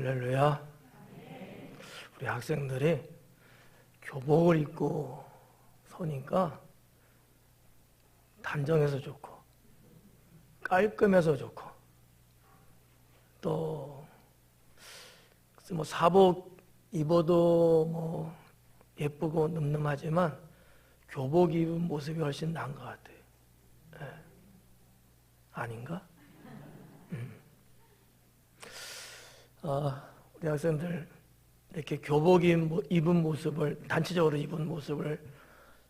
할렐루야. 우리 학생들이 교복을 입고 서니까 단정해서 좋고 깔끔해서 좋고 또 뭐 사복 입어도 뭐 예쁘고 늠름하지만 교복 입은 모습이 훨씬 나은 것 같아요. 네. 아닌가? 우리 학생들 이렇게 교복 입은 모습을, 단체적으로 입은 모습을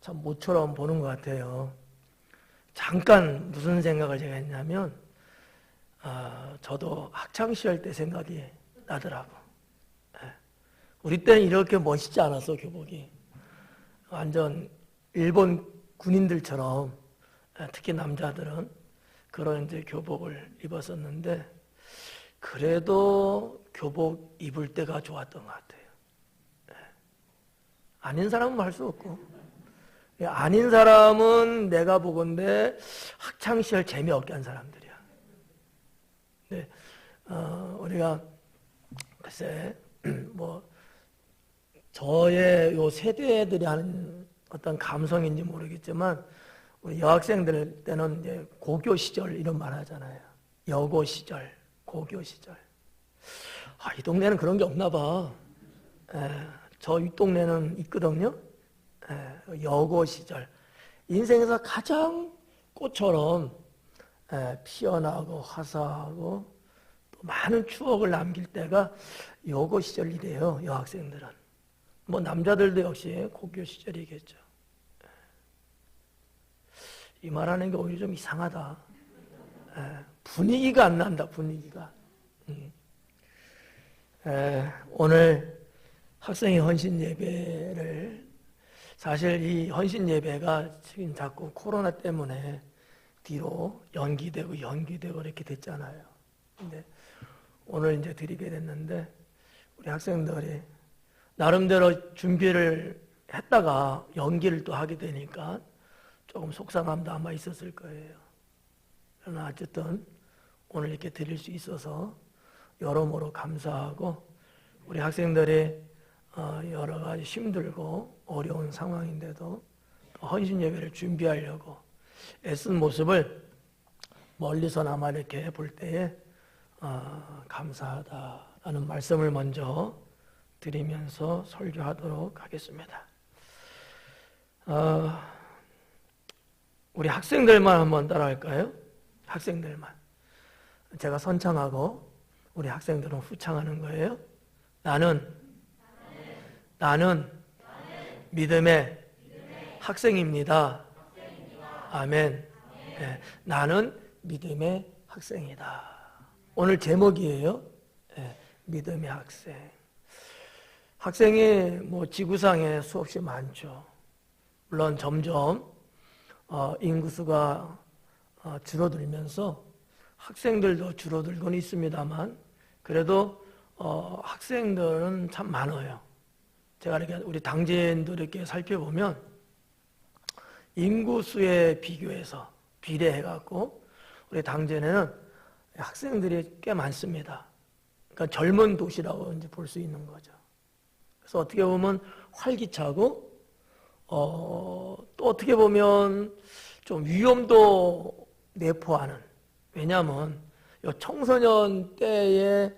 참 모처럼 보는 것 같아요. 잠깐 무슨 생각을 제가 했냐면 저도 학창시절 때 생각이 나더라고. 우리 때는 이렇게 멋있지 않았어, 교복이. 완전 일본 군인들처럼, 특히 남자들은 그런 이제 교복을 입었었는데, 그래도 교복 입을 때가 좋았던 것 같아요. 아닌 사람은 할 수 없고, 아닌 사람은 내가 보건대 학창시절 재미없게 한 사람들이야. 근데 우리가 글쎄 뭐 저의 요 세대들이 하는 어떤 감성인지 모르겠지만, 우리 여학생들 때는 이제 고교 시절 이런 말 하잖아요. 여고 시절, 고교 시절. 이 동네는 그런 게 없나 봐. 저 윗동네는 있거든요. 여고 시절. 인생에서 가장 꽃처럼 피어나고 화사하고 또 많은 추억을 남길 때가 여고 시절이래요, 여학생들은. 뭐 남자들도 역시 고교 시절이겠죠. 이 말하는 게 오히려 좀 이상하다. 분위기가 안 난다, 분위기가. 오늘 학생의 헌신 예배를, 사실 이 헌신 예배가 지금 자꾸 코로나 때문에 뒤로 연기되고 이렇게 됐잖아요. 근데 오늘 이제 드리게 됐는데, 우리 학생들이 나름대로 준비를 했다가 연기를 또 하게 되니까 조금 속상함도 아마 있었을 거예요. 그러나 어쨌든 오늘 이렇게 드릴 수 있어서 여러모로 감사하고, 우리 학생들이 여러 가지 힘들고 어려운 상황인데도 헌신 예배를 준비하려고 애쓴 모습을 멀리서나마 이렇게 볼 때에 감사하다라는 말씀을 먼저 드리면서 설교하도록 하겠습니다. 우리 학생들만 한번 따라할까요? 학생들만. 제가 선창하고 우리 학생들은 후창하는 거예요. 나는 믿음의 학생입니다. 아멘. 네, 나는 믿음의 학생이다. 오늘 제목이에요. 네, 믿음의 학생. 학생이 뭐 지구상에 수없이 많죠. 물론 점점 인구수가 줄어들면서 학생들도 줄어들고는 있습니다만, 그래도 학생들은 참 많아요. 제가 이렇게 우리 당진도 이렇게 살펴보면 인구수에 비교해서 비례해갖고 우리 당진에는 학생들이 꽤 많습니다. 그러니까 젊은 도시라고 이제 볼 수 있는 거죠. 그래서 어떻게 보면 활기차고 또 어떻게 보면 좀 위험도 내포하는. 왜냐하면 청소년 때에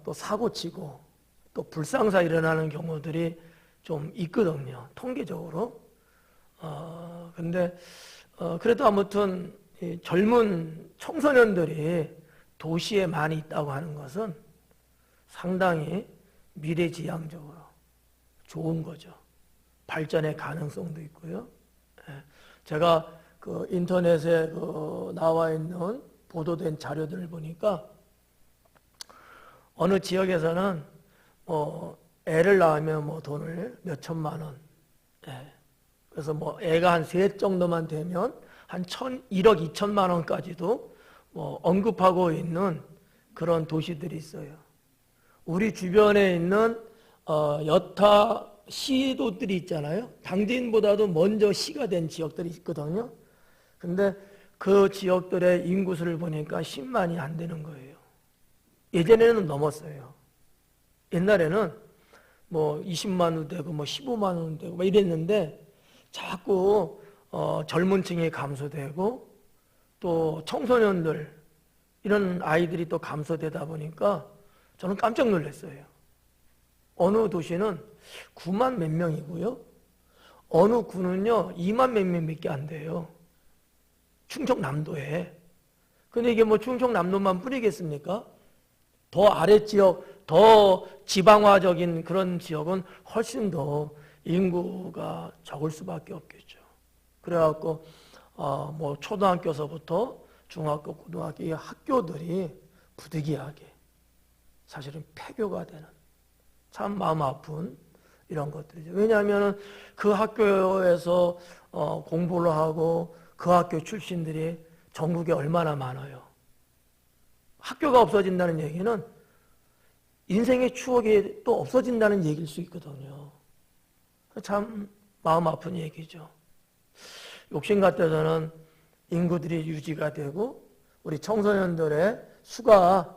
또 사고치고 또 불상사 일어나는 경우들이 좀 있거든요, 통계적으로. 근데 그래도 아무튼 이 젊은 청소년들이 도시에 많이 있다고 하는 것은 상당히 미래지향적으로 좋은 거죠. 발전의 가능성도 있고요. 제가 그 인터넷에 나와 있는 보도된 자료들을 보니까 어느 지역에서는 애를 낳으면 돈을 몇 천만 원. 그래서 애가 한 셋 정도만 되면 한 1억 2천만 원까지도 언급하고 있는 그런 도시들이 있어요. 우리 주변에 있는 여타 시도들이 있잖아요. 당진보다도 먼저 시가 된 지역들이 있거든요. 근데 그 지역들의 인구수를 보니까 10만이 안 되는 거예요. 예전에는 넘었어요. 옛날에는 뭐 20만 원 되고 뭐 15만 원 되고 막 이랬는데 자꾸 젊은 층이 감소되고 또 청소년들 이런 아이들이 또 감소되다 보니까 저는 깜짝 놀랐어요. 어느 도시는 9만 몇 명이고요. 어느 구는요 2만 몇 명밖에 안 돼요. 충청남도에. 근데 이게 뭐 충청남도만 뿐이겠습니까? 더 아랫지역, 더 지방화적인 그런 지역은 훨씬 더 인구가 적을 수밖에 없겠죠. 그래갖고 뭐 초등학교서부터 중학교, 고등학교 이 학교들이 부득이하게 사실은 폐교가 되는 참 마음 아픈 이런 것들이죠. 왜냐하면 그 학교에서 공부를 하고 그 학교 출신들이 전국에 얼마나 많아요. 학교가 없어진다는 얘기는 인생의 추억이 또 없어진다는 얘기일 수 있거든요. 참 마음 아픈 얘기죠. 욕심 같아서는 인구들이 유지가 되고 우리 청소년들의 수가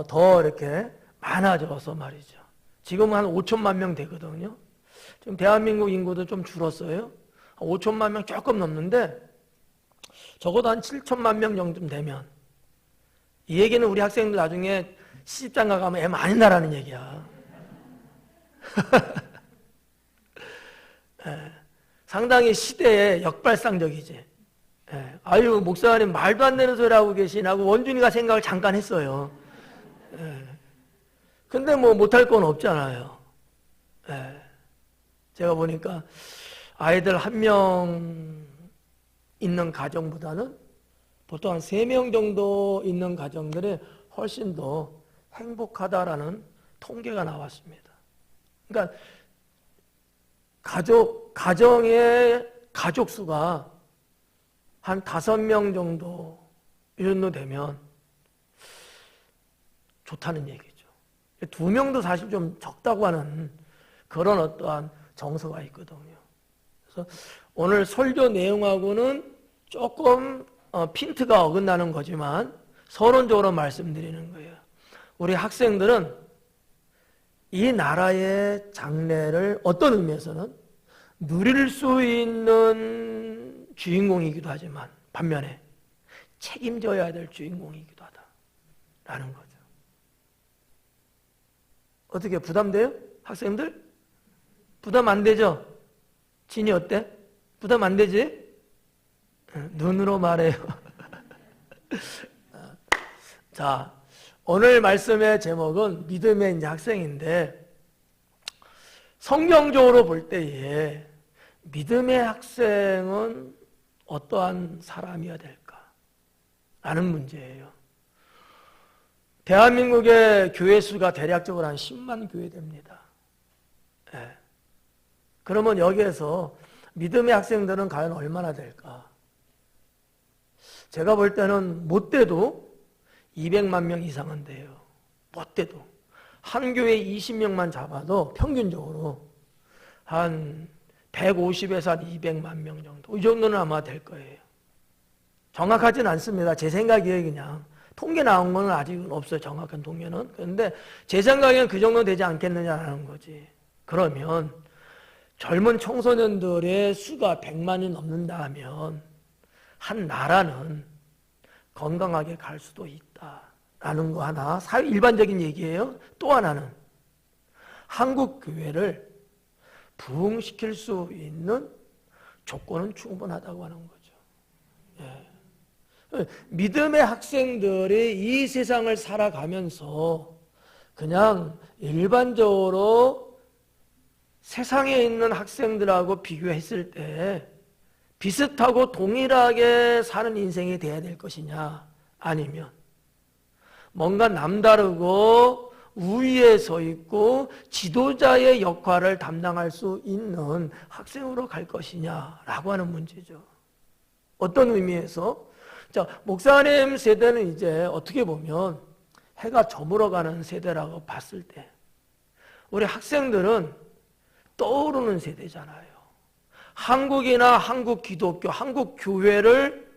더 이렇게 많아져서 말이죠. 지금 한 5천만 명 되거든요. 지금 대한민국 인구도 좀 줄었어요. 5천만 명 조금 넘는데 적어도 한 7천만 명 정도 되면 이 얘기는 우리 학생들 나중에 시집장가 가면 애 많이 나라는 얘기야. 예, 상당히 시대에 역발상적이지. 예, 아유 목사님 말도 안 되는 소리 하고 계시나고 원준이가 생각을 잠깐 했어요. 예, 근데 뭐 못할 건 없잖아요. 예, 제가 보니까 아이들 1명 있는 가정보다는 보통 한 3명 정도 있는 가정들이 훨씬 더 행복하다라는 통계가 나왔습니다. 그러니까 가정의 가족 수가 한 5명 정도 이 정도 되면 좋다는 얘기죠. 2명도 사실 좀 적다고 하는 그런 어떠한 정서가 있거든요. 그래서 오늘 설교 내용하고는 조금 핀트가 어긋나는 거지만 서론적으로 말씀드리는 거예요. 우리 학생들은 이 나라의 장래를 어떤 의미에서는 누릴 수 있는 주인공이기도 하지만 반면에 책임져야 될 주인공이기도 하다라는 거죠. 어떻게 부담돼요? 학생들? 부담 안 되죠? 진이 어때? 부담 안 되지? 눈으로 말해요. 자, 오늘 말씀의 제목은 믿음의 이제 학생인데 성경적으로 볼 때에 믿음의 학생은 어떠한 사람이어야 될까? 라는 문제예요. 대한민국의 교회 수가 대략적으로 한 10만 교회 됩니다. 예. 그러면 여기에서 믿음의 학생들은 과연 얼마나 될까? 제가 볼 때는 못돼도 200만 명 이상은 돼요. 못돼도. 한 교회에 20명만 잡아도 평균적으로 한 150에서 한 200만 명 정도. 이 정도는 아마 될 거예요. 정확하진 않습니다. 제 생각이에요, 그냥. 통계 나온 건 아직은 없어요, 정확한 통계는. 그런데 제 생각에는 그 정도 되지 않겠느냐라는 거지. 그러면 젊은 청소년들의 수가 100만이 넘는다 하면 한 나라는 건강하게 갈 수도 있다라는 거 하나, 일반적인 얘기예요. 또 하나는 한국 교회를 부흥시킬 수 있는 조건은 충분하다고 하는 거죠. 예. 믿음의 학생들이 이 세상을 살아가면서 그냥 일반적으로 세상에 있는 학생들하고 비교했을 때 비슷하고 동일하게 사는 인생이 돼야 될 것이냐, 아니면 뭔가 남다르고 우위에 서 있고 지도자의 역할을 담당할 수 있는 학생으로 갈 것이냐라고 하는 문제죠. 어떤 의미에서? 자, 목사님 세대는 이제 어떻게 보면 해가 저물어가는 세대라고 봤을 때 우리 학생들은 떠오르는 세대잖아요. 한국이나 한국 기독교, 한국 교회를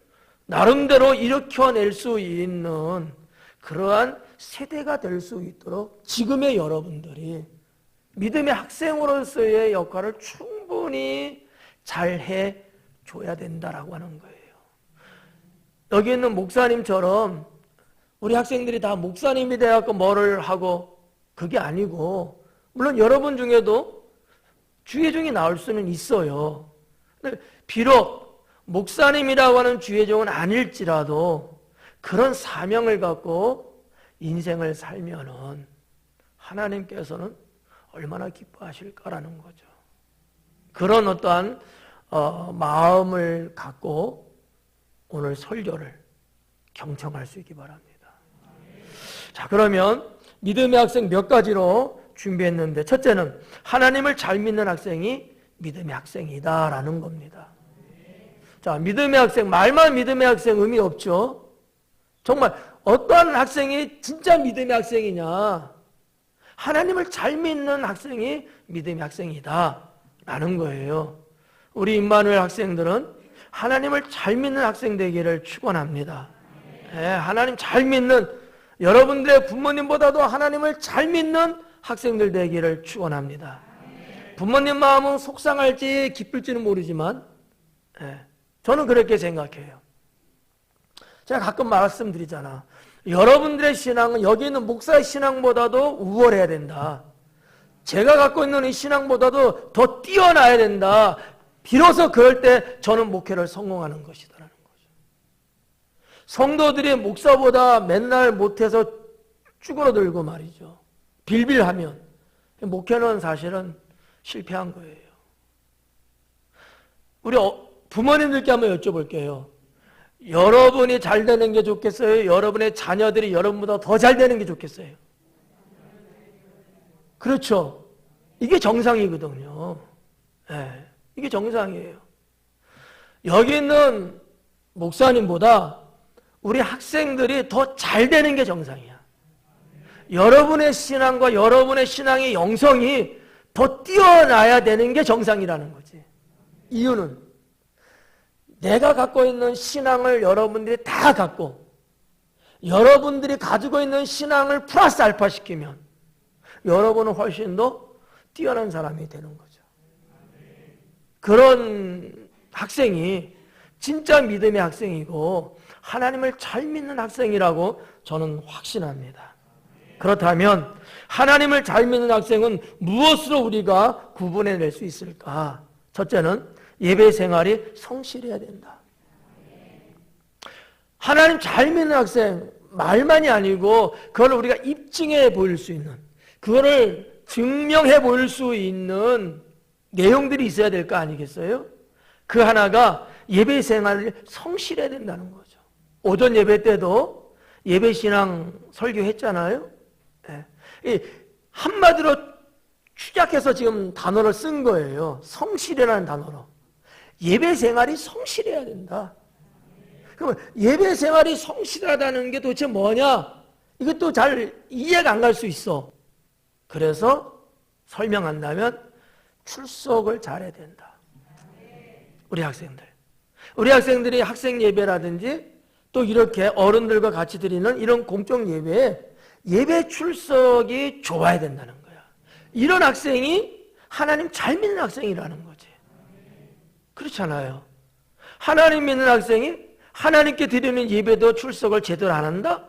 나름대로 일으켜낼 수 있는 그러한 세대가 될 수 있도록 지금의 여러분들이 믿음의 학생으로서의 역할을 충분히 잘 해줘야 된다라고 하는 거예요. 여기 있는 목사님처럼 우리 학생들이 다 목사님이 돼갖고 뭐를 하고 그게 아니고, 물론 여러분 중에도 주예종이 나올 수는 있어요. 근데 비록 목사님이라고 하는 주예종은 아닐지라도 그런 사명을 갖고 인생을 살면은 하나님께서는 얼마나 기뻐하실까라는 거죠. 그런 어떠한 마음을 갖고 오늘 설교를 경청할 수 있기 바랍니다. 자, 그러면 믿음의 학생 몇 가지로 준비했는데, 첫째는 하나님을 잘 믿는 학생이 믿음의 학생이다라는 겁니다. 자, 믿음의 학생, 말만 믿음의 학생 의미 없죠. 정말 어떠한 학생이 진짜 믿음의 학생이냐, 하나님을 잘 믿는 학생이 믿음의 학생이다라는 거예요. 우리 임마누엘 학생들은 하나님을 잘 믿는 학생 되기를 축원합니다. 하나님 잘 믿는, 여러분들의 부모님보다도 하나님을 잘 믿는 학생들 되기를 축원합니다. 부모님 마음은 속상할지 기쁠지는 모르지만 저는 그렇게 생각해요. 제가 가끔 말씀드리잖아. 여러분들의 신앙은 여기 있는 목사의 신앙보다도 우월해야 된다. 제가 갖고 있는 이 신앙보다도 더 뛰어나야 된다. 비로소 그럴 때 저는 목회를 성공하는 것이다라는 거죠. 성도들이 목사보다 맨날 못해서 쭈그러들고 말이죠. 빌빌하면 목회는 사실은 실패한 거예요. 우리 부모님들께 한번 여쭤볼게요. 여러분이 잘 되는 게 좋겠어요? 여러분의 자녀들이 여러분보다 더 잘 되는 게 좋겠어요? 그렇죠. 이게 정상이거든요. 이게 정상이에요. 여기 있는 목사님보다 우리 학생들이 더 잘 되는 게 정상이야. 여러분의 신앙과 여러분의 신앙의 영성이 더 뛰어나야 되는 게 정상이라는 거지. 이유는 내가 갖고 있는 신앙을 여러분들이 다 갖고 여러분들이 가지고 있는 신앙을 플러스 알파 시키면 여러분은 훨씬 더 뛰어난 사람이 되는 거죠. 그런 학생이 진짜 믿음의 학생이고 하나님을 잘 믿는 학생이라고 저는 확신합니다. 그렇다면 하나님을 잘 믿는 학생은 무엇으로 우리가 구분해낼 수 있을까? 첫째는 예배 생활이 성실해야 된다. 하나님 잘 믿는 학생, 말만이 아니고 그걸 우리가 입증해 보일 수 있는, 그거를 증명해 보일 수 있는 내용들이 있어야 될 거 아니겠어요? 그 하나가 예배 생활을 성실해야 된다는 거죠. 오전 예배 때도 예배 신앙 설교했잖아요. 한마디로 축약해서 지금 단어를 쓴 거예요. 성실이라는 단어로. 예배 생활이 성실해야 된다. 그럼 예배 생활이 성실하다는 게 도대체 뭐냐? 이것도 잘 이해가 안 갈 수 있어. 그래서 설명한다면 출석을 잘해야 된다. 우리 학생들이 학생 예배라든지 또 이렇게 어른들과 같이 드리는 이런 공적 예배에 예배 출석이 좋아야 된다는 거야. 이런 학생이 하나님 잘 믿는 학생이라는 거지. 그렇잖아요. 하나님 믿는 학생이 하나님께 드리는 예배도 출석을 제대로 안 한다?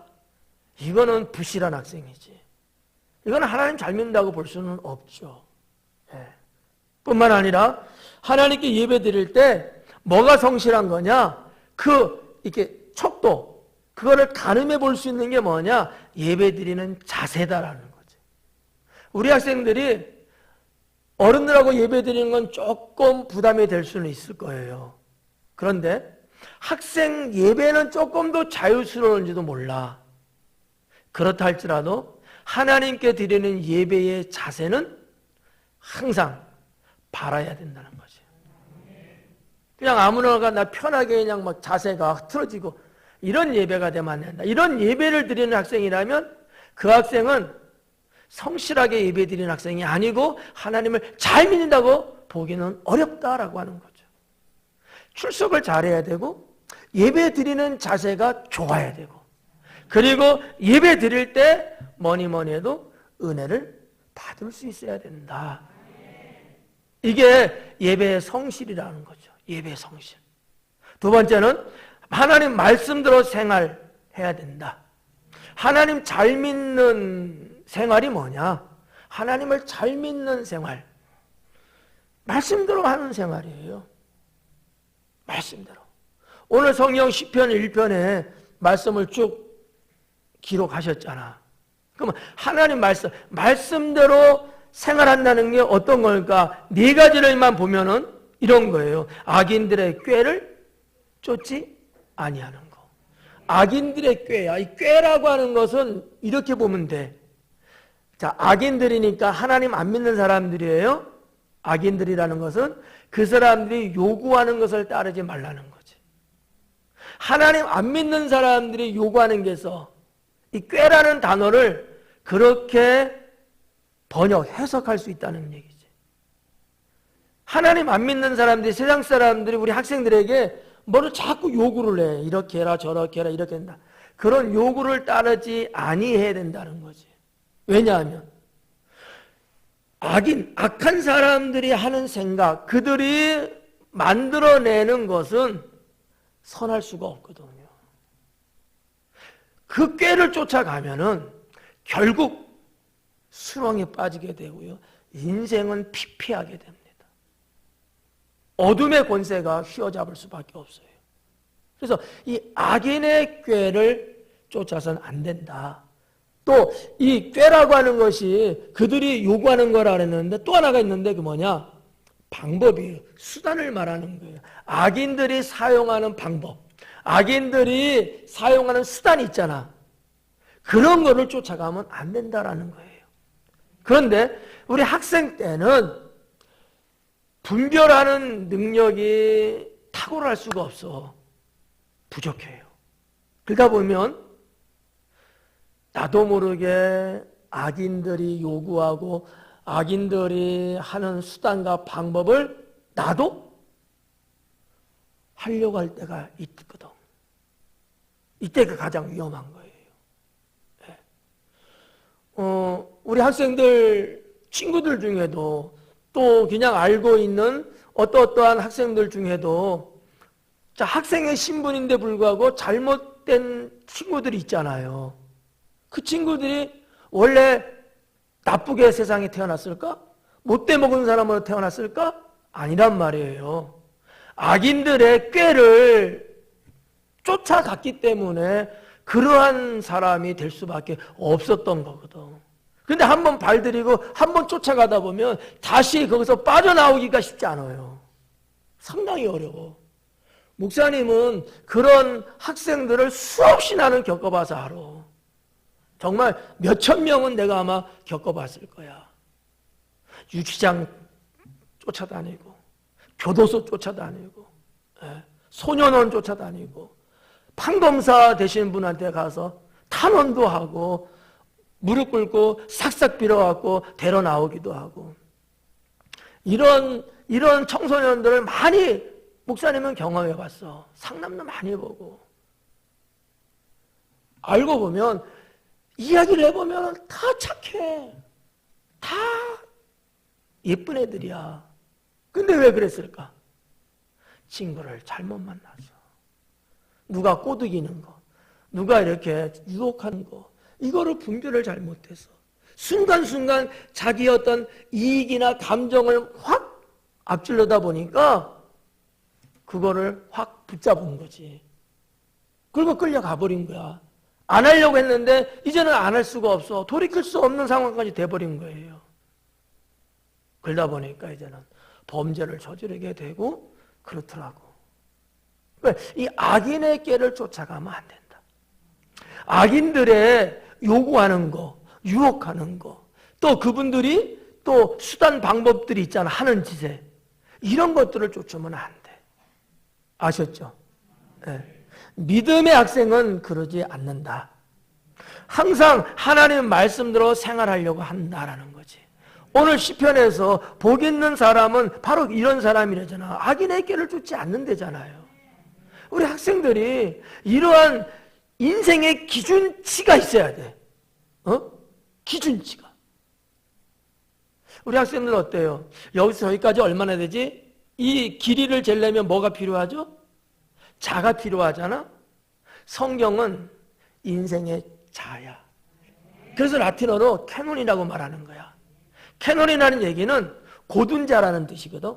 이거는 부실한 학생이지. 이건 하나님 잘 믿는다고 볼 수는 없죠. 뿐만 아니라 하나님께 예배 드릴 때 뭐가 성실한 거냐? 이렇게 척도, 그거를 가늠해 볼 수 있는 게 뭐냐? 예배 드리는 자세다라는 거지. 우리 학생들이 어른들하고 예배 드리는 건 조금 부담이 될 수는 있을 거예요. 그런데 학생 예배는 조금 더 자유스러운지도 몰라. 그렇다 할지라도 하나님께 드리는 예배의 자세는 항상 바라야 된다는 거지. 그냥 아무나가 나 편하게 그냥 막 자세가 틀어지고 이런 예배가 되면 안 된다. 이런 예배를 드리는 학생이라면 그 학생은 성실하게 예배 드리는 학생이 아니고 하나님을 잘 믿는다고 보기는 어렵다라고 하는 거죠. 출석을 잘해야 되고 예배 드리는 자세가 좋아야 되고 그리고 예배 드릴 때 뭐니 해도 은혜를 받을 수 있어야 된다. 이게 예배의 성실이라는 거죠. 예배의 성실. 두 번째는 하나님 말씀대로 생활해야 된다. 하나님 잘 믿는 생활이 뭐냐? 하나님을 잘 믿는 생활. 말씀대로 하는 생활이에요. 말씀대로. 오늘 성경 시편 1편에 말씀을 쭉 기록하셨잖아. 그러면 하나님 말씀대로 생활한다는 게 어떤 걸까? 네 가지를만 보면은 이런 거예요. 악인들의 꾀를 쫓지 아니하는 거. 악인들의 꾀야. 이 꾀라고 하는 것은 이렇게 보면 돼. 자, 악인들이니까 하나님 안 믿는 사람들이에요. 악인들이라는 것은 그 사람들이 요구하는 것을 따르지 말라는 거지. 하나님 안 믿는 사람들이 요구하는 게 있어. 이 꾀라는 단어를 그렇게 해석할 수 있다는 얘기지. 하나님 안 믿는 사람들이, 세상 사람들이 우리 학생들에게 뭐를 자꾸 요구를 해. 이렇게 해라, 저렇게 해라, 이렇게 한다. 그런 요구를 따르지 아니해야 된다는 거지. 왜냐하면 악한 사람들이 하는 생각, 그들이 만들어내는 것은 선할 수가 없거든요. 그 꾀를 쫓아가면은 결국 수렁에 빠지게 되고요. 인생은 피폐하게 됩니다. 어둠의 권세가 휘어잡을 수밖에 없어요. 그래서 이 악인의 꾀를 쫓아서는 안 된다. 또 이 꾀라고 하는 것이 그들이 요구하는 거라 그랬는데 또 하나가 있는데 그 뭐냐? 방법이에요. 수단을 말하는 거예요. 악인들이 사용하는 방법, 악인들이 사용하는 수단이 있잖아. 그런 거를 쫓아가면 안 된다라는 거예요. 그런데 우리 학생 때는 분별하는 능력이 탁월할 수가 없어. 부족해요. 그러다 보면 나도 모르게 악인들이 요구하고 악인들이 하는 수단과 방법을 나도 하려고 할 때가 있거든. 이때가 가장 위험한 거예요. 우리 학생들, 친구들 중에도 또 그냥 알고 있는 어떠한 학생들 중에도 자, 학생의 신분인데 불구하고 잘못된 친구들이 있잖아요. 그 친구들이 원래 나쁘게 세상에 태어났을까? 못돼 먹은 사람으로 태어났을까? 아니란 말이에요. 악인들의 꾀를 쫓아갔기 때문에 그러한 사람이 될 수밖에 없었던 거거든. 근데 한번 발들이고 한번 쫓아가다 보면 다시 거기서 빠져나오기가 쉽지 않아요. 상당히 어려워. 목사님은 그런 학생들을 수없이 나는 겪어봐서 알아. 정말 몇천 명은 내가 아마 겪어봤을 거야. 유치장 쫓아다니고, 교도소 쫓아다니고, 소년원 쫓아다니고, 판검사 되신 분한테 가서 탄원도 하고, 무릎 꿇고 싹싹 빌어갖고 데려 나오기도 하고, 이런 청소년들을 많이 목사님은 경험해봤어. 상담도 많이 보고. 알고 보면 이야기를 해보면 다 착해. 다 예쁜 애들이야. 근데 왜 그랬을까? 친구를 잘못 만나서. 누가 꼬드기는 거, 누가 이렇게 유혹하는 거, 이거를 분별을 잘못해서 순간순간 자기 어떤 이익이나 감정을 확 앞질러다 보니까 그거를 확 붙잡은 거지. 그리고 끌려가 버린 거야. 안 하려고 했는데 이제는 안 할 수가 없어. 돌이킬 수 없는 상황까지 돼버린 거예요. 그러다 보니까 이제는 범죄를 저지르게 되고 그렇더라고. 이 악인의 꾀를 쫓아가면 안 된다. 악인들의 요구하는 거, 유혹하는 거, 또 그분들이 또 수단 방법들이 있잖아. 하는 짓에 이런 것들을 쫓으면 안 돼. 아셨죠? 네. 믿음의 학생은 그러지 않는다. 항상 하나님 말씀대로 생활하려고 한다라는 거지. 오늘 시편에서 복 있는 사람은 바로 이런 사람이라잖아. 악인의 꾀를 쫓지 않는다잖아요. 우리 학생들이 이러한 인생의 기준치가 있어야 돼. 기준치가. 우리 학생들 어때요? 여기서 저기까지 얼마나 되지? 이 길이를 재려면 뭐가 필요하죠? 자가 필요하잖아? 성경은 인생의 자야. 그래서 라틴어로 캐논이라고 말하는 거야. 캐논이라는 얘기는 고든 자라는 뜻이거든.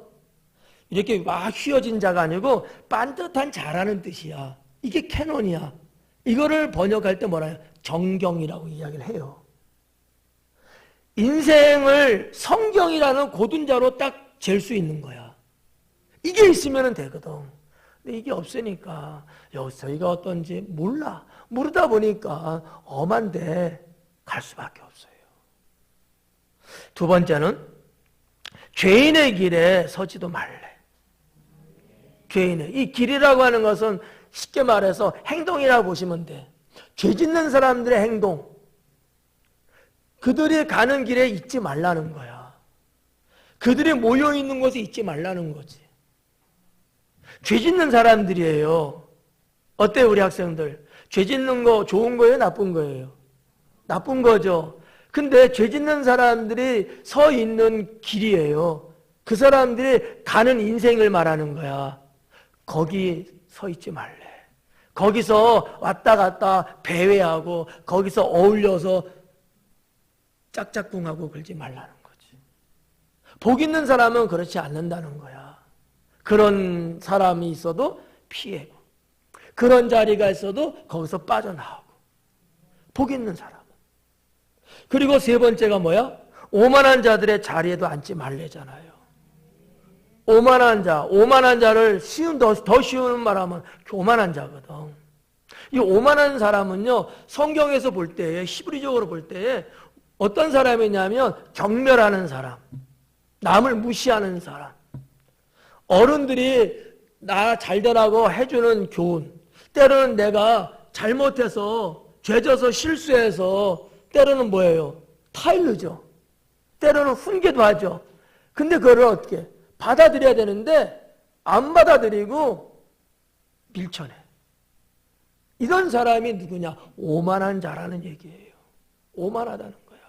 이렇게 막 휘어진 자가 아니고 반듯한 자라는 뜻이야. 이게 캐논이야. 이거를 번역할 때 뭐라 해요? 정경이라고 이야기를 해요. 인생을 성경이라는 고든 자로 딱 잴 수 있는 거야. 이게 있으면 되거든. 근데 이게 없으니까 저희가 어떤지 몰라. 모르다 보니까 엄한데 갈 수밖에 없어요. 두 번째는 죄인의 길에 서지도 말래. 죄인의 이 길이라고 하는 것은 쉽게 말해서 행동이라고 보시면 돼. 죄 짓는 사람들의 행동, 그들이 가는 길에 있지 말라는 거야. 그들이 모여있는 곳에 있지 말라는 거지. 죄 짓는 사람들이에요. 어때요, 우리 학생들? 죄 짓는 거 좋은 거예요, 나쁜 거예요? 나쁜 거죠. 근데 죄 짓는 사람들이 서 있는 길이에요. 그 사람들이 가는 인생을 말하는 거야. 거기 서 있지 말래. 거기서 왔다 갔다 배회하고 거기서 어울려서 짝짝꿍하고 그러지 말라는 거지. 복 있는 사람은 그렇지 않는다는 거야. 그런 사람이 있어도 피하고 그런 자리가 있어도 거기서 빠져나오고 복 있는 사람은. 그리고 세 번째가 뭐야? 오만한 자들의 자리에도 앉지 말래잖아요. 오만한 자를 더 쉬운 말하면 교만한 자거든. 이 오만한 사람은요, 성경에서 볼 때에, 히브리적으로 볼 때에 어떤 사람이냐면 경멸하는 사람, 남을 무시하는 사람, 어른들이 나 잘되라고 해주는 교훈, 때로는 내가 잘못해서 죄져서 실수해서 때로는 뭐예요? 타일르죠. 때로는 훈계도 하죠. 근데 그거를 어떻게 받아들여야 되는데 안 받아들이고 밀쳐내. 이런 사람이 누구냐? 오만한 자라는 얘기예요. 오만하다는 거야.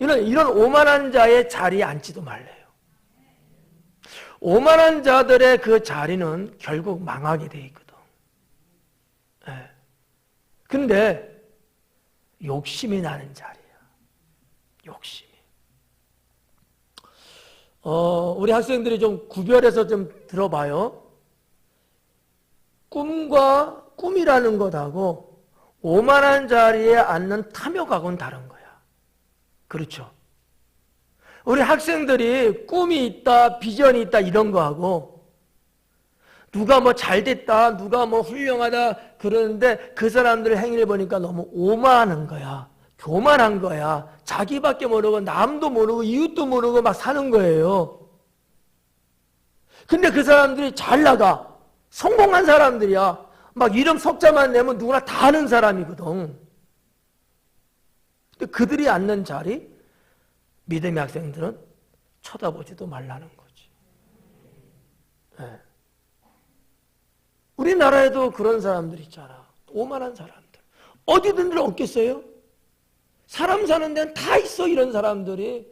이런 오만한 자의 자리에 앉지도 말래요. 오만한 자들의 그 자리는 결국 망하게 돼 있거든. 네. 근데 욕심이 나는 자리야. 욕심이. 우리 학생들이 좀 구별해서 좀 들어봐요. 꿈과 꿈이라는 것하고 오만한 자리에 앉는 탐욕하고는 다른 거야. 그렇죠? 우리 학생들이 꿈이 있다, 비전이 있다 이런 거하고 누가 뭐 잘됐다, 누가 뭐 훌륭하다 그러는데 그 사람들의 행위를 보니까 너무 오만한 거야. 교만한 거야. 자기밖에 모르고 남도 모르고 이웃도 모르고 막 사는 거예요. 근데 그 사람들이 잘 나가. 성공한 사람들이야. 막 이름 석자만 내면 누구나 다 아는 사람이거든. 근데 그들이 앉는 자리, 믿음의 학생들은 쳐다보지도 말라는 거지. 네. 우리나라에도 그런 사람들 있잖아. 오만한 사람들. 어디든지 없겠어요? 사람 사는 데는 다 있어, 이런 사람들이.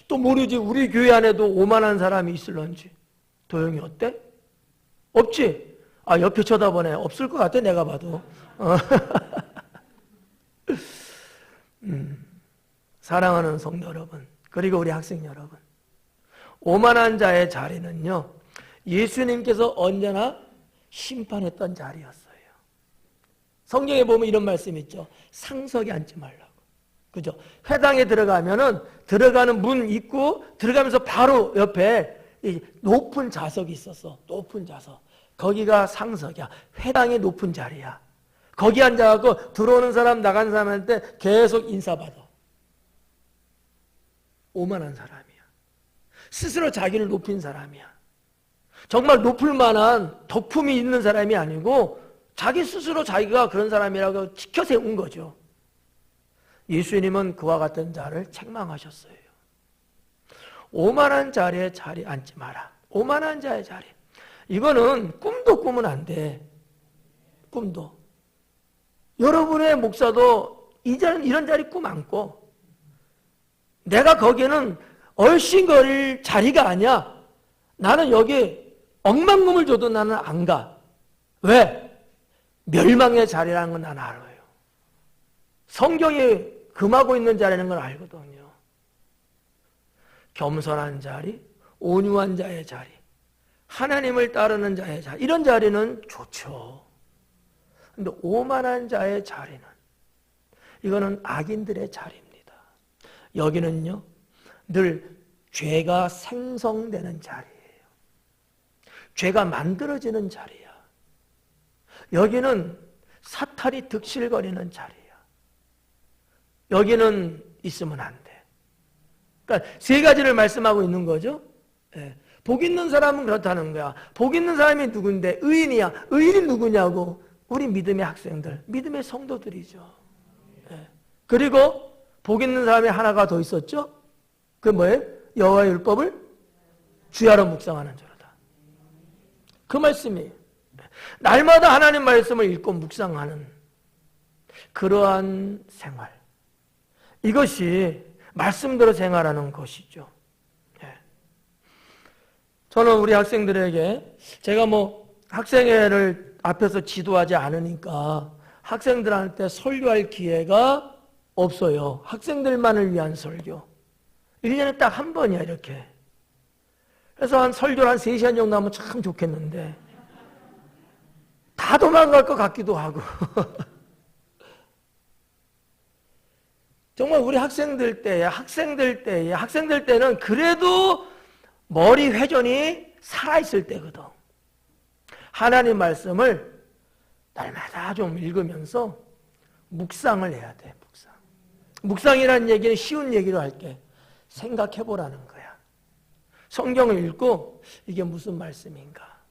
또 모르지, 우리 교회 안에도 오만한 사람이 있을런지. 도영이 어때? 없지? 아, 옆에 쳐다보네. 없을 것 같아, 내가 봐도. 사랑하는 성도 여러분, 그리고 우리 학생 여러분. 오만한 자의 자리는요, 예수님께서 언제나 심판했던 자리였어요. 성경에 보면 이런 말씀 있죠. 상석에 앉지 말라고. 그죠? 회당에 들어가면은 들어가는 문 있고 들어가면서 바로 옆에 이 높은 좌석이 있었어. 높은 좌석. 거기가 상석이야. 회당의 높은 자리야. 거기 앉아갖고 들어오는 사람 나가는 사람한테 계속 인사받아. 오만한 사람이야. 스스로 자기를 높인 사람이야. 정말 높을 만한 덕품이 있는 사람이 아니고 자기 스스로 자기가 그런 사람이라고 지켜 세운 거죠. 예수님은 그와 같은 자를 책망하셨어요. 오만한 자리에 자리 앉지 마라. 오만한 자의 자리. 이거는 꿈도 꾸면 안 돼. 꿈도. 여러분의 목사도 이런 자리 꿈 안고, 내가 거기는 얼씬거릴 자리가 아니야. 나는 여기 억만금을 줘도 나는 안 가. 왜? 멸망의 자리라는 건 난 알아요. 성경이 금하고 있는 자리라는 걸 알거든요. 겸손한 자리, 온유한 자의 자리, 하나님을 따르는 자의 자리, 이런 자리는 좋죠. 근데 오만한 자의 자리는, 이거는 악인들의 자리입니다. 여기는요, 늘 죄가 생성되는 자리예요. 죄가 만들어지는 자리야. 여기는 사탄이 득실거리는 자리야. 여기는 있으면 안 돼. 그러니까 세 가지를 말씀하고 있는 거죠. 예. 복 있는 사람은 그렇다는 거야. 복 있는 사람이 누군데? 의인이야. 의인이 누구냐고? 우리 믿음의 학생들, 믿음의 성도들이죠. 예. 그리고 복 있는 사람이 하나가 더 있었죠. 그 뭐예요? 여호와의 율법을 주야로 묵상하는 자로다. 그 말씀이에요. 날마다 하나님 말씀을 읽고 묵상하는 그러한 생활, 이것이 말씀대로 생활하는 것이죠. 예. 저는 우리 학생들에게, 제가 뭐 학생회를 앞에서 지도하지 않으니까 학생들한테 설교할 기회가 없어요. 학생들만을 위한 설교. 1년에 딱 한 번이야, 이렇게. 그래서 한 설교를 한 3시간 정도 하면 참 좋겠는데 다 도망갈 것 같기도 하고 정말 우리 학생들 때는 그래도 머리 회전이 살아있을 때거든. 하나님 말씀을 날마다 좀 읽으면서 묵상을 해야 돼. 묵상이라는 얘기는 쉬운 얘기로 할게. 생각해보라는 거야. 성경을 읽고 이게 무슨 말씀인가?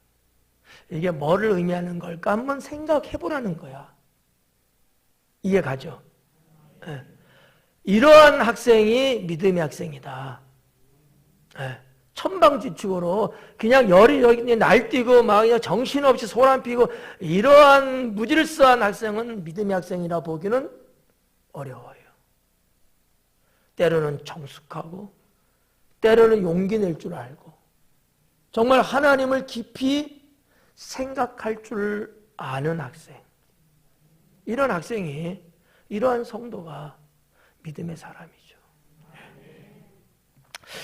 이게 뭐를 의미하는 걸까? 한번 생각해보라는 거야. 이해가죠? 네. 이러한 학생이 믿음의 학생이다. 네. 천방지축으로 그냥 열이 날뛰고 막 그냥 정신없이 소란 피고 이러한 무질서한 학생은 믿음의 학생이라 보기는 어려워요. 때로는 정숙하고 때로는 용기 낼 줄 알고 정말 하나님을 깊이 생각할 줄 아는 학생, 이런 학생이, 이러한 성도가 믿음의 사람이죠.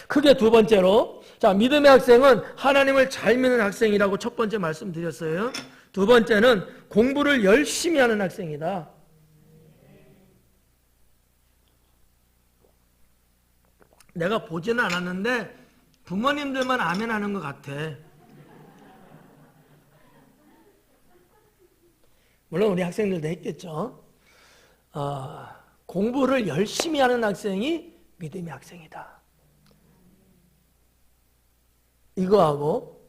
크게 두 번째로, 자, 믿음의 학생은 하나님을 잘 믿는 학생이라고 첫 번째 말씀드렸어요. 두 번째는 공부를 열심히 하는 학생이다. 내가 보지는 않았는데 부모님들만 아멘 하는 것 같아. 물론 우리 학생들도 했겠죠. 공부를 열심히 하는 학생이 믿음의 학생이다. 이거하고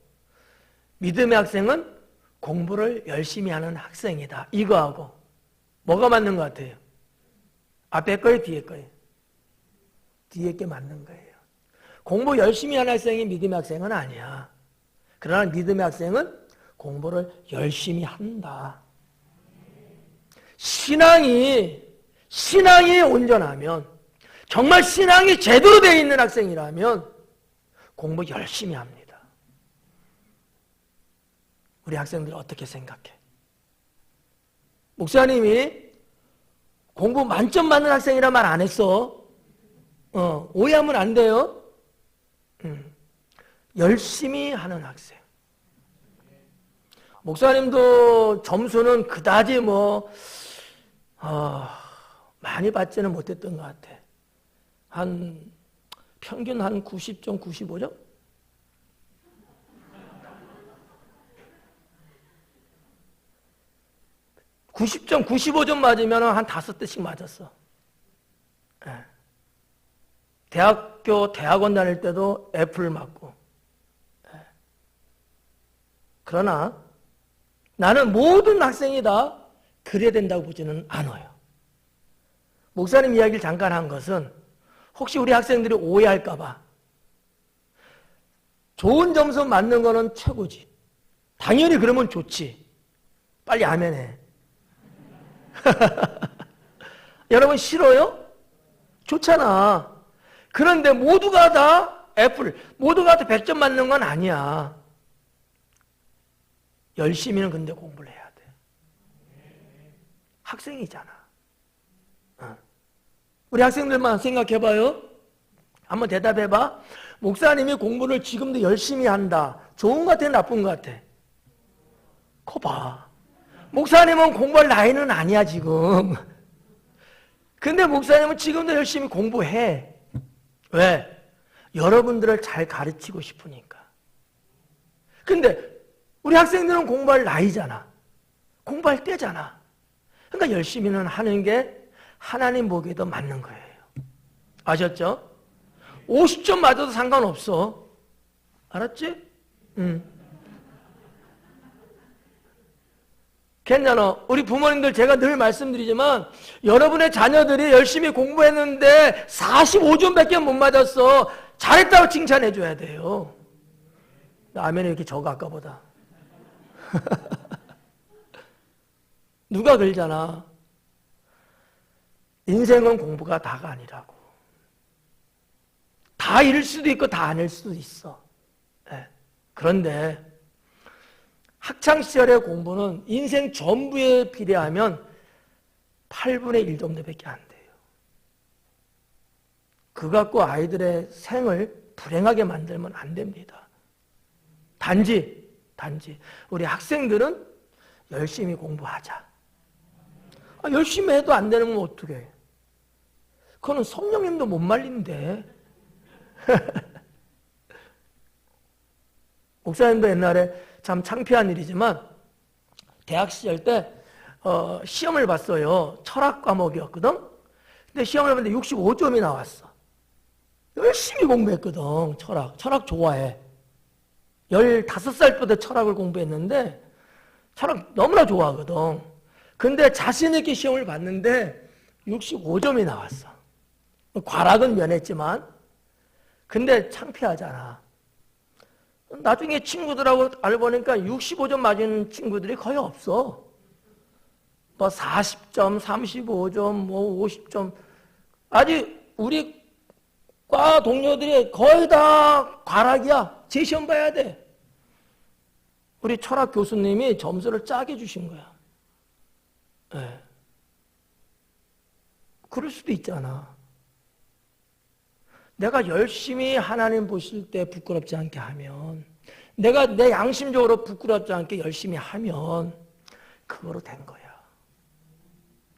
믿음의 학생은 공부를 열심히 하는 학생이다. 이거하고 뭐가 맞는 것 같아요? 앞에 거예요? 뒤에 거예요? 뒤에 게 맞는 거예요. 공부 열심히 하는 학생이 믿음의 학생은 아니야. 그러나 믿음의 학생은 공부를 열심히 한다. 신앙이 온전하면, 정말 신앙이 제대로 되어 있는 학생이라면 공부 열심히 합니다. 우리 학생들 어떻게 생각해? 목사님이 공부 만점 받는 학생이라 말 안 했어. 오해하면 안 돼요. 열심히 하는 학생. 목사님도 점수는 그다지 많이 받지는 못했던 것 같아. 평균 한 90점, 95점? 90점, 95점 맞으면 한 5대씩 맞았어. 네. 대학원 다닐 때도 F를 맞고. 네. 그러나 나는 모든 학생이 다 그래야 된다고 보지는 않아요. 목사님 이야기를 잠깐 한 것은 혹시 우리 학생들이 오해할까 봐. 좋은 점수 맞는 거는 최고지. 당연히 그러면 좋지. 빨리 아멘해. 여러분 싫어요? 좋잖아. 그런데 모두가 다 F, 모두가 다 100점 맞는 건 아니야. 열심히는 근데 공부를 해야 돼. 학생이잖아. 우리 학생들만 생각해봐요. 한번 대답해봐. 목사님이 공부를 지금도 열심히 한다. 좋은 것 같아, 나쁜 것 같아? 거 봐. 목사님은 공부할 나이는 아니야, 지금. 근데 목사님은 지금도 열심히 공부해. 왜? 여러분들을 잘 가르치고 싶으니까. 근데 우리 학생들은 공부할 나이잖아. 공부할 때잖아. 그러니까 열심히는 하는 게 하나님 보기에도 맞는 거예요. 아셨죠? 50점 맞아도 상관없어. 알았지? 괜찮아. 우리 부모님들 제가 늘 말씀드리지만 여러분의 자녀들이 열심히 공부했는데 45점밖에 못 맞았어. 잘했다고 칭찬해 줘야 돼요. 아멘이 이렇게 적어 아까보다. 누가 그러잖아. 인생은 공부가 다가 아니라고. 다 이룰 수도 있고 다 아닐 수도 있어. 네. 그런데 학창시절의 공부는 인생 전부에 비례하면 8분의 1 정도밖에 안 돼요. 그거 갖고 아이들의 생을 불행하게 만들면 안 됩니다. 단지 우리 학생들은 열심히 공부하자. 열심히 해도 안 되는 건 어떻게 해? 그거는 성령님도 못 말린대. 목사님도 옛날에 참 창피한 일이지만 대학 시절 때 시험을 봤어요. 철학 과목이었거든. 근데 시험을 봤는데 65점이 나왔어. 열심히 공부했거든. 철학 좋아해. 15살 때 철학을 공부했는데 철학 너무나 좋아하거든. 근데 자신 있게 시험을 봤는데 65점이 나왔어. 과락은 면했지만 근데 창피하잖아. 나중에 친구들하고 알고 보니까 65점 맞은 친구들이 거의 없어. 뭐 40점, 35점, 뭐 50점. 아직 우리 과 동료들이 거의 다 과락이야. 제 시험 봐야 돼. 우리 철학 교수님이 점수를 짜게 주신 거야. 네. 그럴 수도 있잖아. 내가 열심히 하나님 보실 때 부끄럽지 않게 하면, 내가 내 양심적으로 부끄럽지 않게 열심히 하면 그거로 된 거야.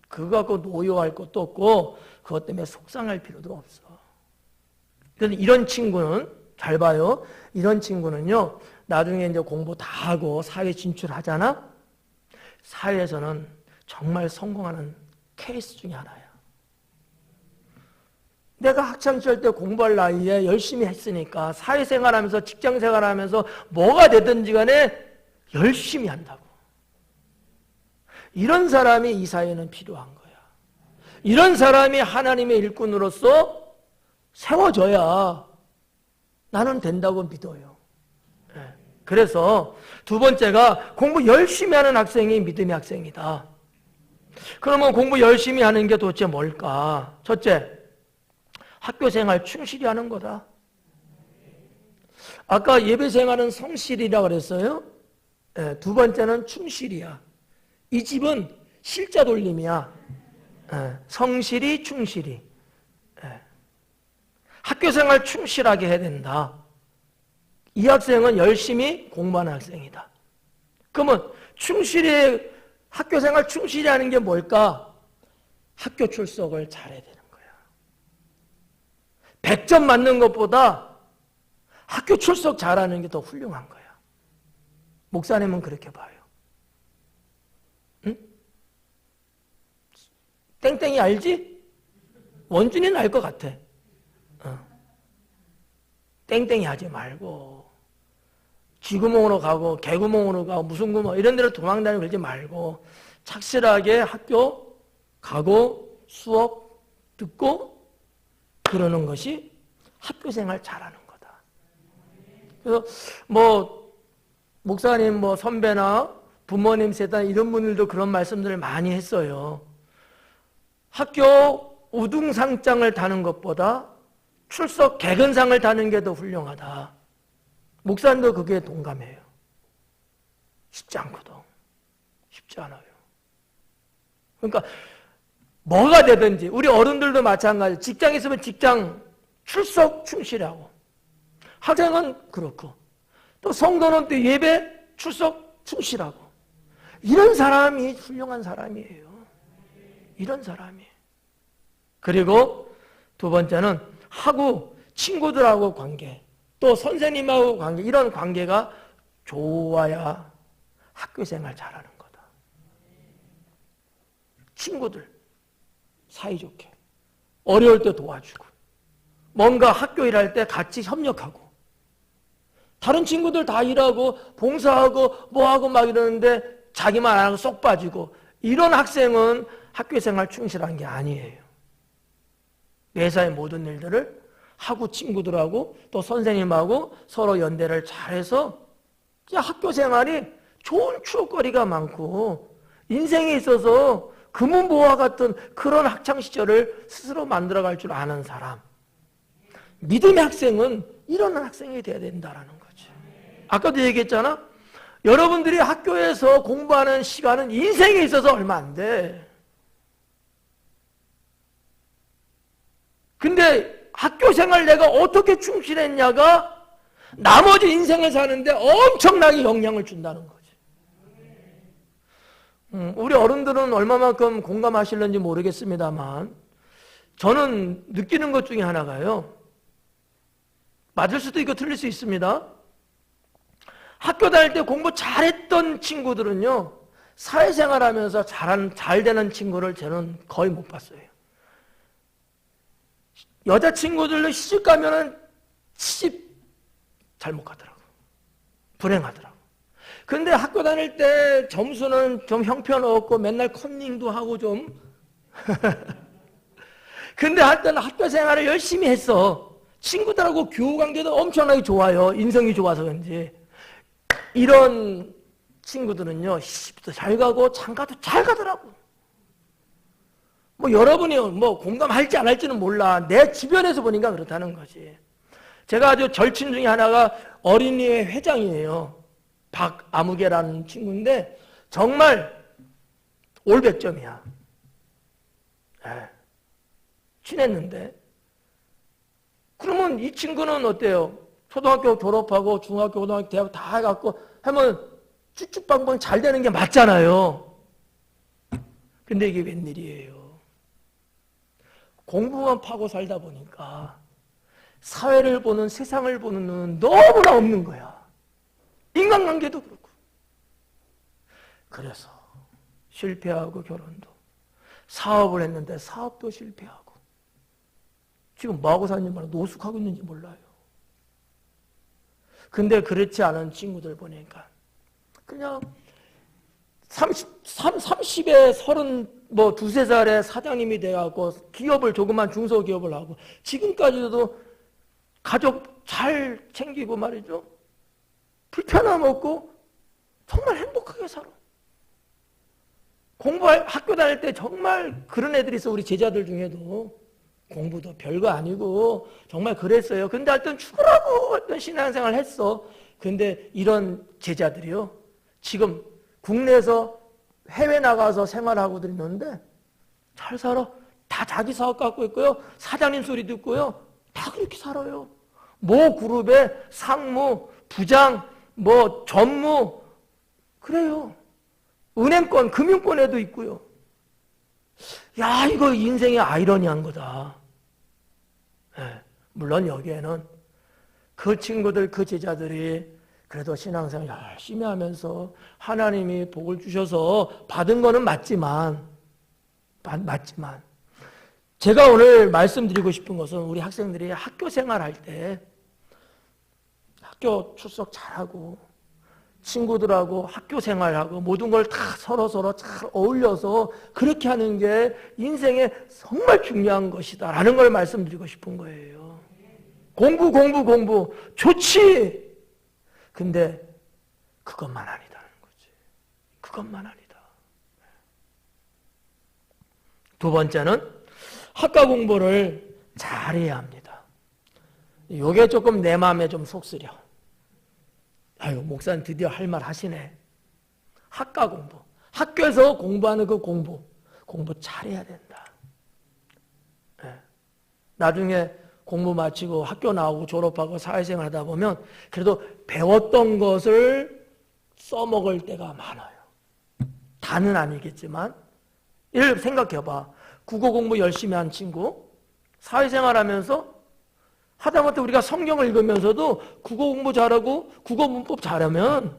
그거 갖고 노여할 것도 없고 그것 때문에 속상할 필요도 없어. 그런데 이런 친구는 잘 봐요. 이런 친구는요, 나중에 이제 공부 다 하고 사회 진출하잖아. 사회에서는 정말 성공하는 케이스 중에 하나야. 내가 학창시절 때 공부할 나이에 열심히 했으니까 사회생활하면서 직장생활하면서 뭐가 되든지 간에 열심히 한다고. 이런 사람이 이 사회는 필요한 거야. 이런 사람이 하나님의 일꾼으로서 세워져야 나는 된다고 믿어요. 그래서 두 번째가 공부 열심히 하는 학생이 믿음의 학생이다. 그러면 공부 열심히 하는 게 도대체 뭘까? 첫째, 학교생활 충실히 하는 거다. 아까 예배생활은 성실이라고 그랬어요. 두 번째는 충실이야. 이 집은 실자 돌림이야. 성실히 충실히. 학교생활 충실하게 해야 된다. 이 학생은 열심히 공부하는 학생이다. 그러면 충실히 학교생활 충실히 하는 게 뭘까? 학교 출석을 잘해야 되는 거야. 100점 맞는 것보다 학교 출석 잘하는 게 더 훌륭한 거야. 목사님은 그렇게 봐요. 응? 땡땡이 알지? 원준이는 알 것 같아. 땡땡이 하지 말고 쥐구멍으로 가고 개구멍으로 가고 무슨 구멍 이런 데로 도망다니고 그러지 말고 착실하게 학교 가고 수업 듣고 그러는 것이 학교생활 잘하는 거다. 그래서 뭐 목사님 뭐 선배나 부모님 세단 이런 분들도 그런 말씀들을 많이 했어요. 학교 우등상장을 다는 것보다 출석 개근상을 다는 게 더 훌륭하다. 목사님도 그게 동감해요. 쉽지 않거든. 쉽지 않아요. 그러니까 뭐가 되든지 우리 어른들도 마찬가지. 직장에 있으면 직장 출석 충실하고, 학생은 그렇고, 또 성도는 또 예배 출석 충실하고, 이런 사람이 훌륭한 사람이에요. 이런 사람이. 그리고 두 번째는 하고 친구들하고 관계, 또 선생님하고 관계, 이런 관계가 좋아야 학교생활 잘하는 거다. 친구들 사이좋게, 어려울 때 도와주고, 뭔가 학교 일할 때 같이 협력하고, 다른 친구들 다 일하고 봉사하고 뭐하고 막 이러는데 자기만 안 하고 쏙 빠지고, 이런 학생은 학교생활 충실한 게 아니에요. 매사의 모든 일들을 하고 친구들하고 또 선생님하고 서로 연대를 잘해서 학교생활이 좋은 추억거리가 많고, 인생에 있어서 금은보화 같은 그런 학창시절을 스스로 만들어갈 줄 아는 사람, 믿음의 학생은 이런 학생이 돼야 된다는 거지. 아까도 얘기했잖아. 여러분들이 학교에서 공부하는 시간은 인생에 있어서 얼마 안 돼. 근데 학교생활 내가 어떻게 충실했냐가 나머지 인생을 사는데 엄청나게 영향을 준다는 거지. 우리 어른들은 얼마만큼 공감하실는지 모르겠습니다만, 저는 느끼는 것 중에 하나가요, 맞을 수도 있고 틀릴 수 있습니다. 학교 다닐 때 공부 잘했던 친구들은요, 사회생활 하면서 잘 되는 친구를 저는 거의 못 봤어요. 여자친구들도 시집 가면은 시집 잘 못 가더라고. 불행하더라고. 근데 학교 다닐 때 점수는 좀 형편없고 맨날 컨닝도 하고 좀 근데 하여튼 학교 생활을 열심히 했어. 친구들하고 교우관계도 엄청나게 좋아요. 인성이 좋아서 그런지. 이런 친구들은요, 시집도 잘 가고 장가도 잘 가더라고. 뭐 여러분이 뭐 공감할지 안 할지는 몰라. 내 주변에서 보니까 그렇다는 거지. 제가 아주 절친 중에 하나가 어린이회 회장이에요. 박아무개라는 친구인데 정말 올백점이야. 네. 친했는데. 그러면 이 친구는 어때요? 초등학교 졸업하고 중학교, 고등학교, 대학 다 해갖고 하면 쭉쭉빵빵 잘 되는 게 맞잖아요. 근데 이게 웬일이에요? 공부만 파고 살다 보니까 사회를 보는, 세상을 보는 눈은 너무나 없는 거야. 인간관계도 그렇고. 그래서 실패하고, 결혼도 사업을 했는데 사업도 실패하고, 지금 뭐하고 사는지 몰라. 노숙하고 있는지 몰라요. 근데 그렇지 않은 친구들 보니까 그냥 30에 30, 뭐 두세 살에 사장님이 돼갖고 기업을, 조그만 중소기업을 하고 지금까지도 가족 잘 챙기고 말이죠. 불편함 없고 정말 행복하게 살아. 학교 다닐 때 정말 그런 애들이 있어. 우리 제자들 중에도 공부도 별거 아니고 정말 그랬어요. 근데 하여튼 죽으라고 어떤 신앙생활을 했어. 근데 이런 제자들이요, 지금 국내에서 해외 나가서 생활하고들 있는데 잘 살아. 다 자기 사업 갖고 있고요. 사장님 소리 듣고요. 다 그렇게 살아요. 모 그룹의 상무, 부장, 뭐 전무, 그래요. 은행권, 금융권에도 있고요. 야, 이거 인생의 아이러니한 거다. 네, 물론 여기에는 그 친구들, 그 제자들이 그래도 신앙생활 열심히 하면서 하나님이 복을 주셔서 받은 거는 맞지만 제가 오늘 말씀드리고 싶은 것은 우리 학생들이 학교 생활할 때 학교 출석 잘하고 친구들하고 학교 생활하고 모든 걸 다 서로서로 잘 어울려서 그렇게 하는 게 인생에 정말 중요한 것이다 라는 걸 말씀드리고 싶은 거예요. 공부 좋지. 근데 그것만 아니다는 거지. 그것만 아니다. 두 번째는 학과 공부를 잘해야 합니다. 이게 조금 내 마음에 좀 속쓰려. 아유, 목사님 드디어 할 말 하시네. 학과 공부. 학교에서 공부하는 그 공부 잘해야 된다. 네. 나중에 공부 마치고 학교 나오고 졸업하고 사회생활 하다 보면 그래도 배웠던 것을 써먹을 때가 많아요. 다는 아니겠지만, 예를 들어 생각해봐. 국어 공부 열심히 한 친구, 사회생활 하면서 하다못해 우리가 성경을 읽으면서도 국어 공부 잘하고 국어 문법 잘하면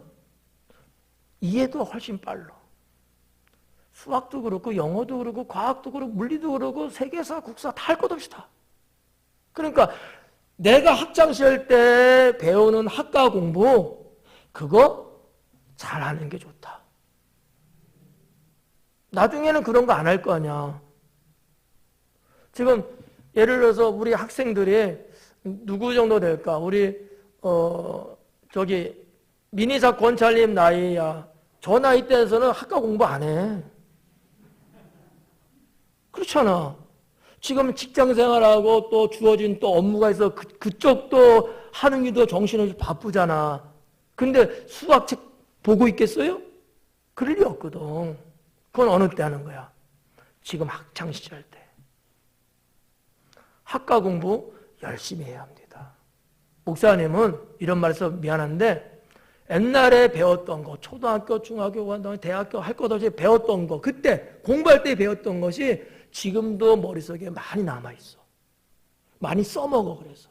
이해도 훨씬 빨라. 수학도 그렇고 영어도 그렇고 과학도 그렇고 물리도 그렇고 세계사, 국사 다 할 것 없이 다. 그러니까 내가 학창시절 때 배우는 학과 공부 그거 잘하는 게 좋다. 나중에는 그런 거 안 할 거 아니야. 지금 예를 들어서 우리 학생들이 누구 정도 될까? 우리 민희사 권찰님 나이야. 저 나이 때에서는 학과 공부 안 해. 그렇잖아. 지금 직장 생활하고 또 주어진 또 업무가 있어 그쪽도 하는 일도 정신없이 바쁘잖아. 근데 수학책 보고 있겠어요? 그럴 리 없거든. 그건 어느 때 하는 거야? 지금 학창시절 때. 학과 공부 열심히 해야 합니다. 목사님은 이런 말해서 미안한데 옛날에 배웠던 거, 초등학교, 중학교, 대학교 할 것 없이 배웠던 거, 그때 공부할 때 배웠던 것이 지금도 머릿속에 많이 남아있어. 많이 써먹어. 그래서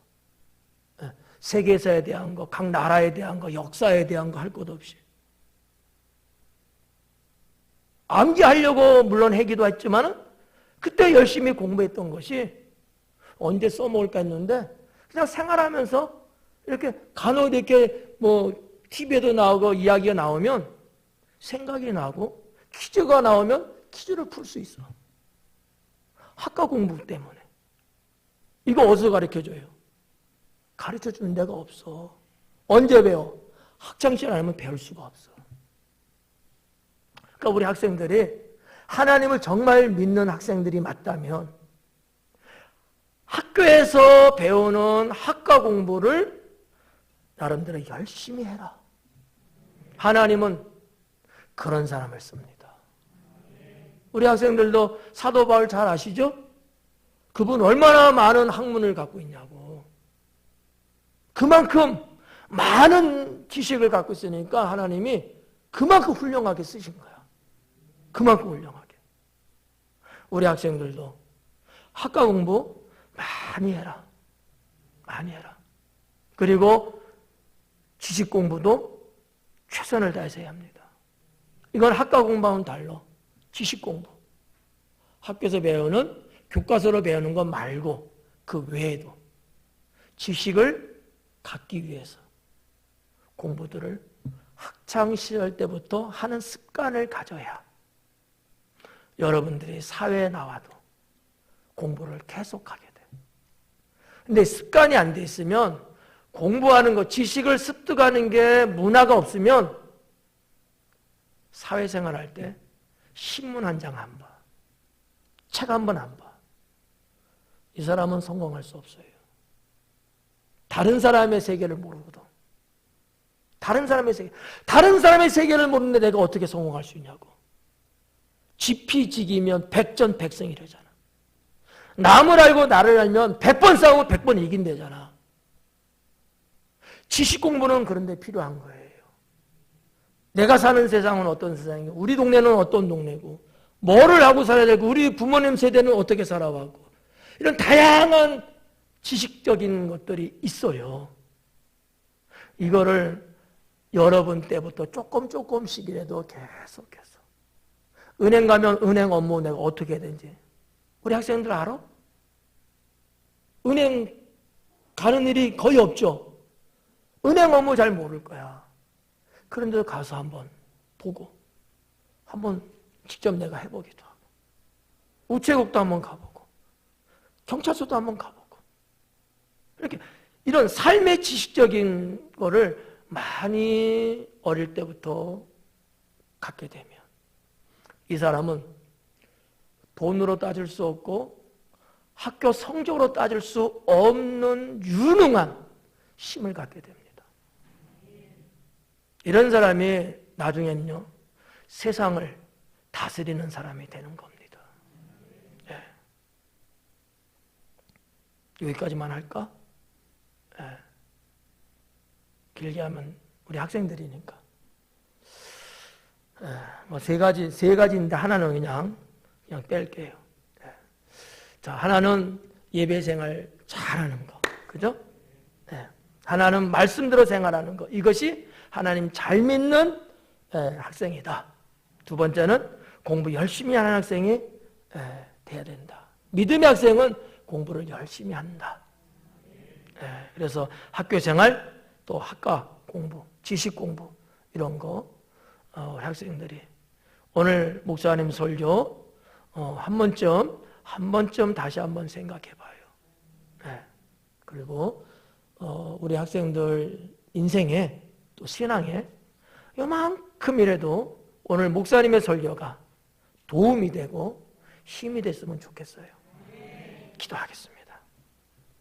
세계사에 대한 거, 각 나라에 대한 거, 역사에 대한 거 할 것 없이 암기하려고 물론 하기도 했지만 그때 열심히 공부했던 것이 언제 써먹을까 했는데 그냥 생활하면서 이렇게 간혹 이렇게 뭐 TV에도 나오고 이야기가 나오면 생각이 나고 퀴즈가 나오면 퀴즈를 풀 수 있어. 학과 공부 때문에. 이거 어디서 가르쳐줘요? 가르쳐주는 데가 없어. 언제 배워? 학창시절 아니면 배울 수가 없어. 그러니까 우리 학생들이 하나님을 정말 믿는 학생들이 맞다면 학교에서 배우는 학과 공부를 나름대로 열심히 해라. 하나님은 그런 사람을 씁니다. 우리 학생들도 사도 바울 잘 아시죠? 그분 얼마나 많은 학문을 갖고 있냐고. 그만큼 많은 지식을 갖고 있으니까 하나님이 그만큼 훌륭하게 쓰신 거야. 그만큼 훌륭하게. 우리 학생들도 학과 공부 많이 해라. 많이 해라. 그리고 지식 공부도 최선을 다해서 해야 합니다. 이건 학과 공부하고는 달라. 지식 공부. 학교에서 배우는 교과서로 배우는 것 말고 그 외에도 지식을 갖기 위해서 공부들을 학창시절 때부터 하는 습관을 가져야 여러분들이 사회에 나와도 공부를 계속하게 돼. 근데 습관이 안 돼 있으면 공부하는 것, 지식을 습득하는 게 문화가 없으면 사회생활 할 때 신문 한 장 안 봐. 책 한 번 안 봐. 이 사람은 성공할 수 없어요. 다른 사람의 세계를 모르거든. 다른 사람의 세계를 모르는데 내가 어떻게 성공할 수 있냐고. 지피지기면 백전백승이래잖아. 남을 알고 나를 알면 100번 싸우고 100번 이긴대잖아. 지식 공부는 그런 데 필요한 거예요. 내가 사는 세상은 어떤 세상이고 우리 동네는 어떤 동네고 뭐를 하고 살아야 되고 우리 부모님 세대는 어떻게 살아왔고 이런 다양한 지식적인 것들이 있어요. 이거를 여러분 때부터 조금씩이라도 계속해서 은행 가면 은행 업무 내가 어떻게 해야 되는지 우리 학생들 알아? 은행 가는 일이 거의 없죠. 은행 업무 잘 모를 거야. 그런데 가서 한번 보고 한번 직접 내가 해보기도 하고 우체국도 한번 가보고 경찰서도 한번 가보고 이렇게 이런 삶의 지식적인 거를 많이 어릴 때부터 갖게 되면 이 사람은 돈으로 따질 수 없고 학교 성적으로 따질 수 없는 유능한 힘을 갖게 됩니다. 이런 사람이 나중에는요, 세상을 다스리는 사람이 되는 겁니다. 예. 여기까지만 할까? 예. 길게 하면 우리 학생들이니까. 예. 뭐 세 가지인데 하나는 그냥 뺄게요. 예. 자, 하나는 예배 생활 잘하는 거. 그죠? 예. 하나는 말씀대로 생활하는 거. 이것이 하나님 잘 믿는 학생이다. 두 번째는 공부 열심히 하는 학생이 돼야 된다. 믿음의 학생은 공부를 열심히 한다. 그래서 학교 생활, 또 학과 공부, 지식 공부 이런 거 우리 학생들이 오늘 목사님 설교 한 번쯤 다시 한번 생각해 봐요. 그리고 우리 학생들 인생에 또 신앙에 요만큼이라도 오늘 목사님의 설교가 도움이 되고 힘이 됐으면 좋겠어요. 기도하겠습니다.